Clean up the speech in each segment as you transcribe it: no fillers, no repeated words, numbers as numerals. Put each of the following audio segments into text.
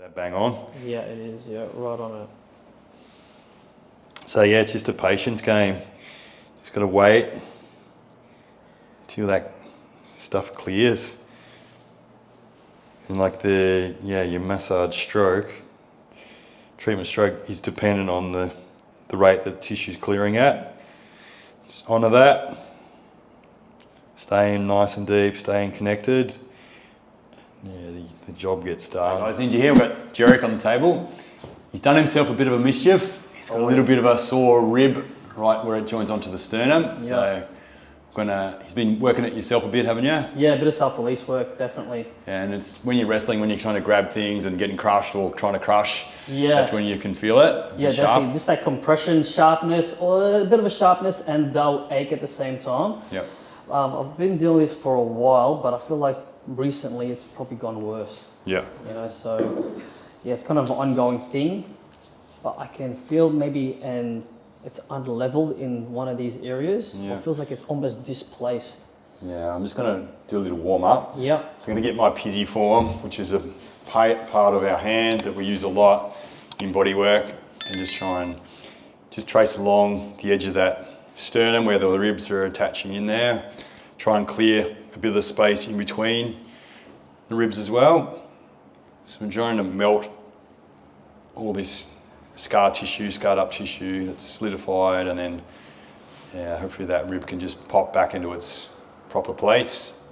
that bang on. Yeah, it is. Yeah, right on it. So yeah, it's just a patience game. Just got to wait till that stuff clears. And like your massage stroke, treatment stroke is dependent on the rate that the tissue's clearing at. Just honour that. Staying nice and deep, staying connected. Yeah, the job gets done. Guys, Ninja here. We've got Jerrick on the table. He's done himself a bit of a mischief. He's got a little bit of a sore rib right where it joins onto the sternum. So he's been working it yourself a bit, haven't you? Yeah, a bit of self-release work, definitely. And it's when you're wrestling, when you're trying to grab things and getting crushed or trying to crush, yeah, that's when you can feel it. Yeah, definitely. Just that compression, sharpness, or a bit of a sharpness and dull ache at the same time. Yep. I've been doing this for a while, but I feel like recently it's probably gone worse. Yeah. You know, so yeah, it's kind of an ongoing thing, but I can feel maybe it's unleveled in one of these areas. Yeah. It feels like it's almost displaced. Yeah, I'm just going to do a little warm up. Yeah. So I'm going to get my pisiform, which is a part of our hand that we use a lot in bodywork, and just try and trace along the edge of that sternum where the ribs are attaching in there. Try and clear a bit of the space in between the ribs as well. So I'm trying to melt all this scarred up tissue that's solidified, and then hopefully that rib can just pop back into its proper place,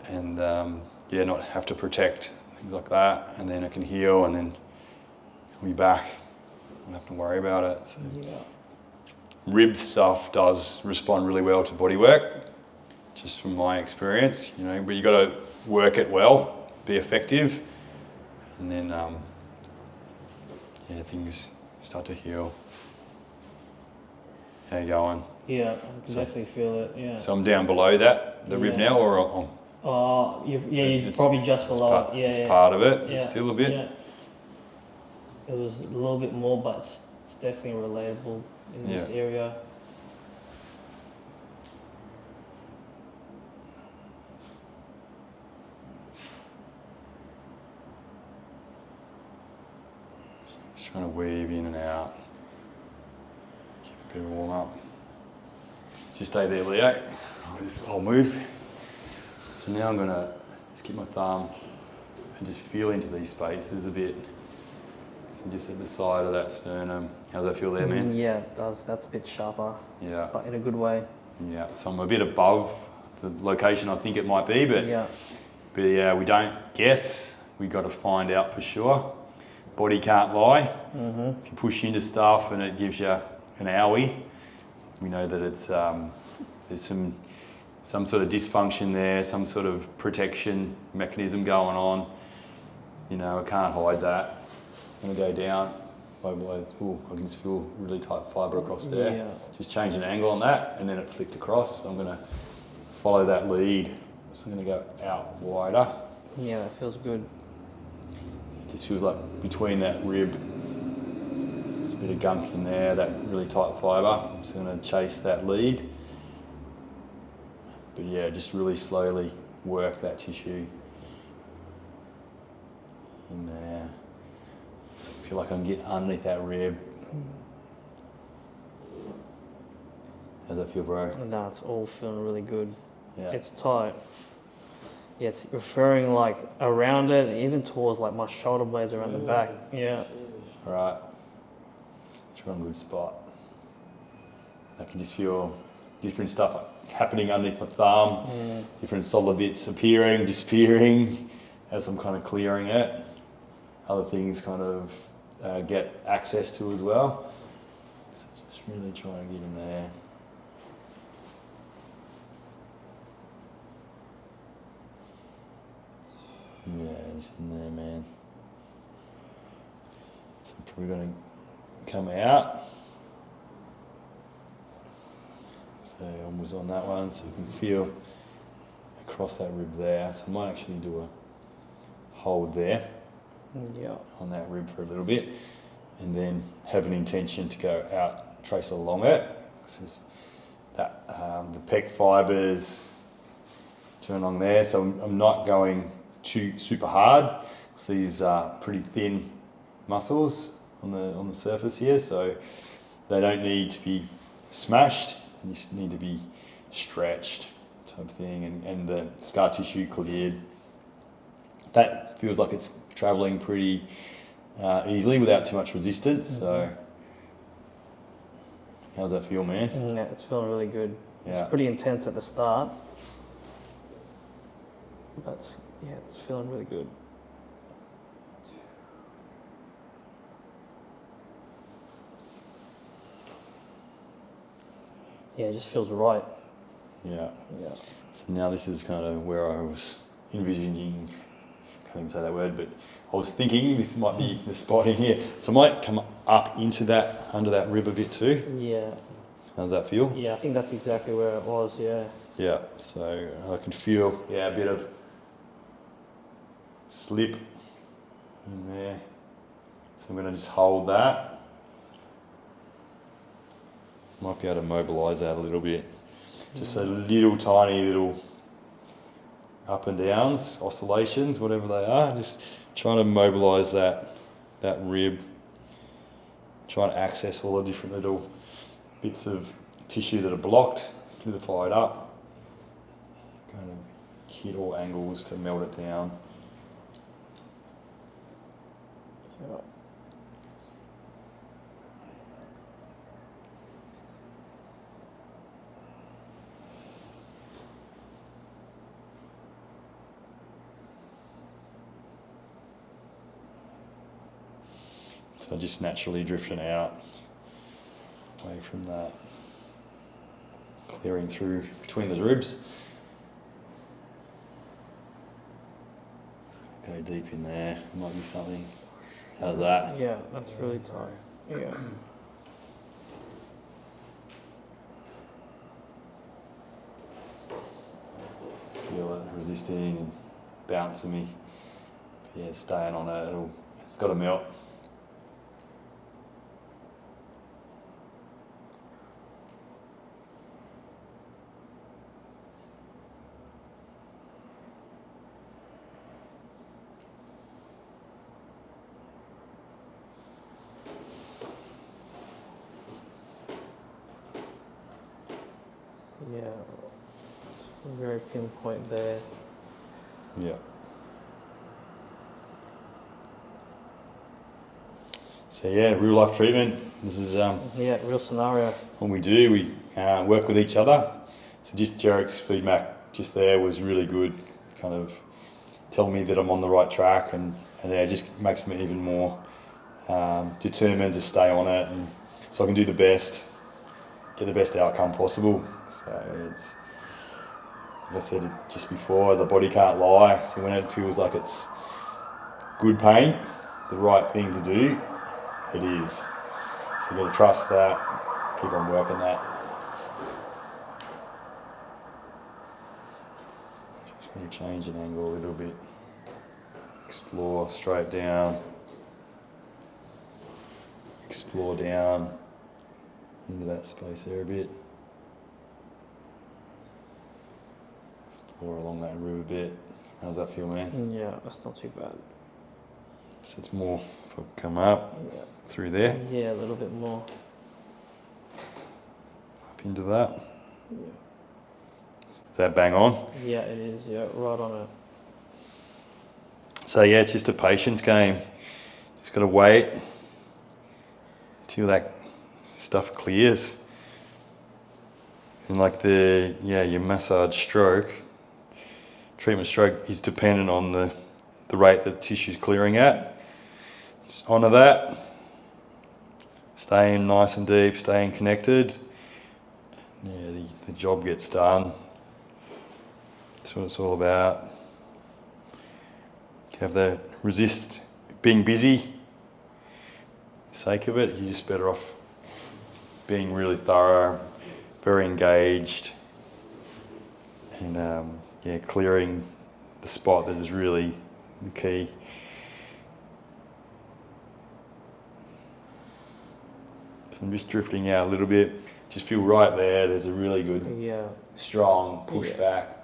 and not have to protect things like that, and then it can heal, and then it'll be back. I don't have to worry about it. So rib stuff does respond really well to bodywork, just from my experience, you know, but you got to work it well, be effective, and then things start to heal. How you going? Yeah, I can definitely feel it. Yeah. So I'm down below the rib now, or you're probably just below it. Yeah, it's part of it. Yeah, it's still a bit. Yeah. It was a little bit more, but it's definitely relatable in this area. Just trying to weave in and out. Give a bit of a warm up. Just stay there, Leo. I'll move. So now I'm gonna just get my thumb and just feel into these spaces a bit. So just at the side of that sternum. How's that feel there, man? Yeah, it does. That's a bit sharper. Yeah. But in a good way. Yeah. So I'm a bit above the location I think it might be, but we don't guess. We got to find out for sure. Body can't lie. Mm-hmm. If you push into stuff and it gives you an owie, we know that it's there's some sort of dysfunction there, some sort of protection mechanism going on. You know, I can't hide that. I'm going to go down. I can just feel really tight fibre across there. Yeah. Just change an angle on that, and then it flicked across. So I'm going to follow that lead. So I'm going to go out wider. Yeah, that feels good. It just feels like between that rib, there's a bit of gunk in there, that really tight fibre. I'm just going to chase that lead. But yeah, just really slowly work that tissue in there. I feel like I can get underneath that rib. How's that feel, bro? No, it's all feeling really good. Yeah. It's tight. Yeah, it's referring like around it, even towards like my shoulder blades around the back. Yeah. All right. It's a good spot. I can just feel different stuff happening underneath my thumb, different solid bits appearing, disappearing as I'm kind of clearing it. Other things kind of get access to as well. So just really trying to get in there. Yeah, just in there, man. So I'm probably going to come out. So I was on that one, so you can feel across that rib there. So I might actually do a hold there on that rib for a little bit, and then have an intention to go out, trace along it. This is that the pec fibres turn along there. So I'm not going too super hard, So these are pretty thin muscles on the surface here, so they don't need to be smashed, they just need to be stretched type of thing, and the scar tissue cleared. That feels like it's traveling pretty easily without too much resistance. So how's that feel, man? Yeah, it's feeling really good. Yeah. It's pretty intense at the start, but it's feeling really good. Yeah, it just feels right. Yeah. Yeah. So now this is kind of where I was envisioning, can't even say that word, but I was thinking this might be the spot in here. So I might come up into that, under that rib a bit too. Yeah. How's that feel? Yeah, I think that's exactly where it was, yeah. Yeah, so I can feel, a bit of slip in there. So I'm going to just hold that. Might be able to mobilise that a little bit. Just a little tiny little up and downs, oscillations, whatever they are. Just trying to mobilise that rib. Trying to access all the different little bits of tissue that are blocked, solidified up. Kind of hit all angles to melt it down. Yeah. So just naturally drifting out, away from that, clearing through between the ribs. Go deep in there, might be something. How's that? Yeah, that's really tight. Yeah. Feel it resisting and bouncing me. Yeah, staying on it, it's got to melt. Yeah. Very pinpoint there. Yeah. So yeah, real life treatment. This is Yeah, real scenario. what we do. We work with each other. So just Jerrick's feedback just there was really good. Kind of telling me that I'm on the right track, and it just makes me even more determined to stay on it, and so I can do the best, get the best outcome possible. So it's, like I said just before, the body can't lie. So when it feels like it's good pain, the right thing to do, it is. So you've got to trust that, keep on working that. Just going to change an angle a little bit. Explore straight down. Explore down into that space there a bit. Explore along that rib a bit. How does that feel, man? Yeah, that's not too bad. So it's more if I come up through there, Yeah, a little bit more. up into that. Yeah. Is that bang on? Yeah, it is. Yeah, right on it. So yeah, it's just a patience game. Just got to wait till that stuff clears. And like your massage stroke, treatment stroke is dependent on the rate that the tissue's clearing at. Just honour that. Staying nice and deep, staying connected. Yeah, the job gets done. That's what it's all about. You have the resist being busy. For the sake of it, you're just better off being really thorough, very engaged, and clearing the spot that is really the key. So I'm just drifting out a little bit. Just feel right there. There's a really good, strong push back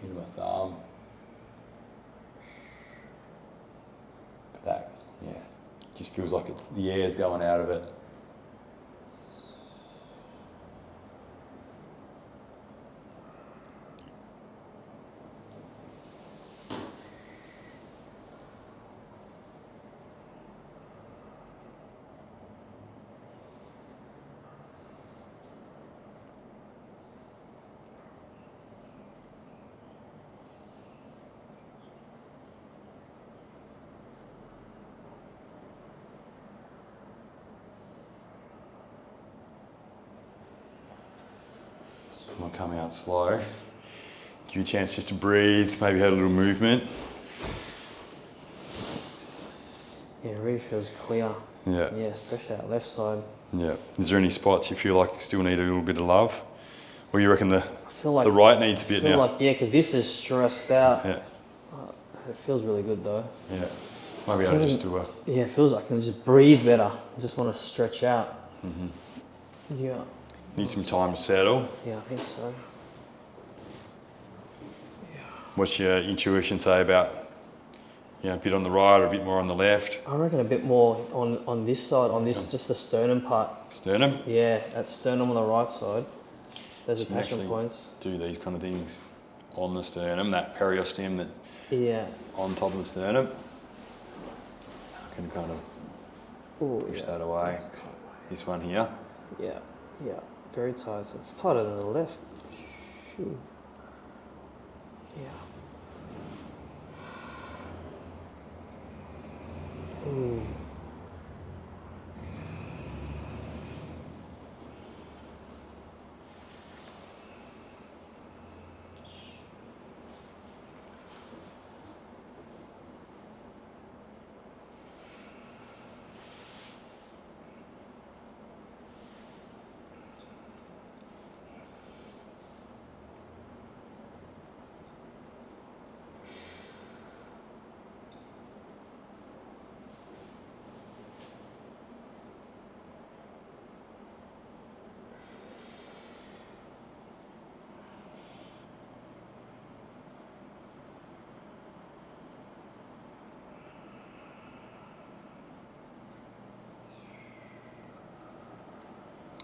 into my thumb. Just feels like it's the air's going out of it. Might come out slow. Give you a chance just to breathe, maybe have a little movement. Yeah, it really feels clear. Yeah. Yeah, especially that left side. Yeah. Is there any spots you feel like you still need a little bit of love? Or you reckon the Like, the right needs a bit now? Yeah, because this is stressed out. Yeah. It feels really good though. Yeah. Maybe I'll just do a... Yeah, it feels like I can just breathe better. I just want to stretch out. Yeah. Need some time to settle. Yeah, I think so. What's your intuition say about, a bit on the right or a bit more on the left? I reckon a bit more on this side, on this, just the sternum part. Sternum? Yeah, that sternum on the right side. Those So you can attachment actually points. do these kind of things on the sternum, that periosteum that's Yeah. on top of the sternum. I can kind of Ooh, push yeah. that away. That's tight. This one here. Yeah, yeah, very tight. So it's tighter than the left. Shoo. Yeah. Ooh.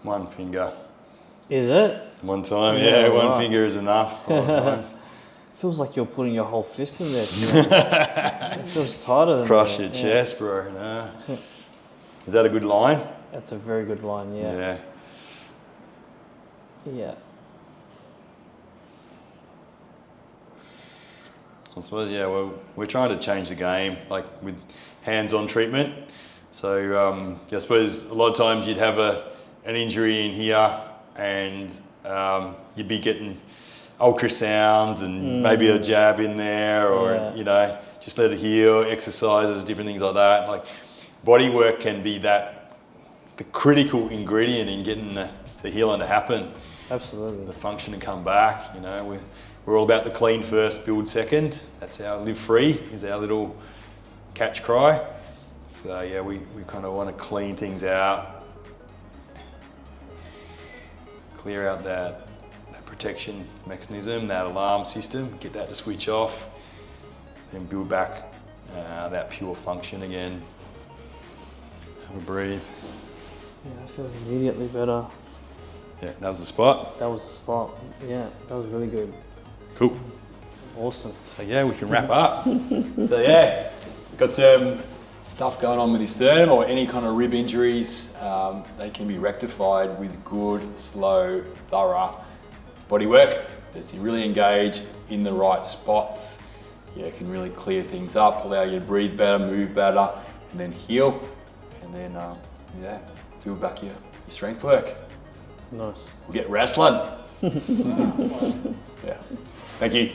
One finger. Is it? One time, Yeah, one right. finger is enough a lot of times. Feels like you're putting your whole fist in there. It feels tighter than Crush that. your Yeah. chest, bro. Nah. Is that a good line? That's a very good line, yeah. Yeah. I suppose, well, we're trying to change the game, like with hands-on treatment. So I suppose a lot of times you'd have an injury in here and you'd be getting ultrasounds and maybe a jab in there or, just let it heal, exercises, different things like that. Like bodywork can be the critical ingredient in getting the healing to happen. Absolutely. The function to come back, we're all about the clean first, build second. That's our live free, is our little catch cry. So we kind of want to clean things out, clear out that protection mechanism, that alarm system, get that to switch off, then build back that pure function again. Have a breathe. Yeah, it feels immediately better. Yeah, that was the spot. That was the spot. Yeah, that was really good. Cool. Awesome. So we can wrap up. So got some stuff going on with your sternum or any kind of rib injuries. They can be rectified with good, slow, thorough bodywork. That's you really engage in the right spots. It can really clear things up, allow you to breathe better, move better, and then heal. And then, build back your strength work. Nice. We'll get wrestling. Yeah. Thank you.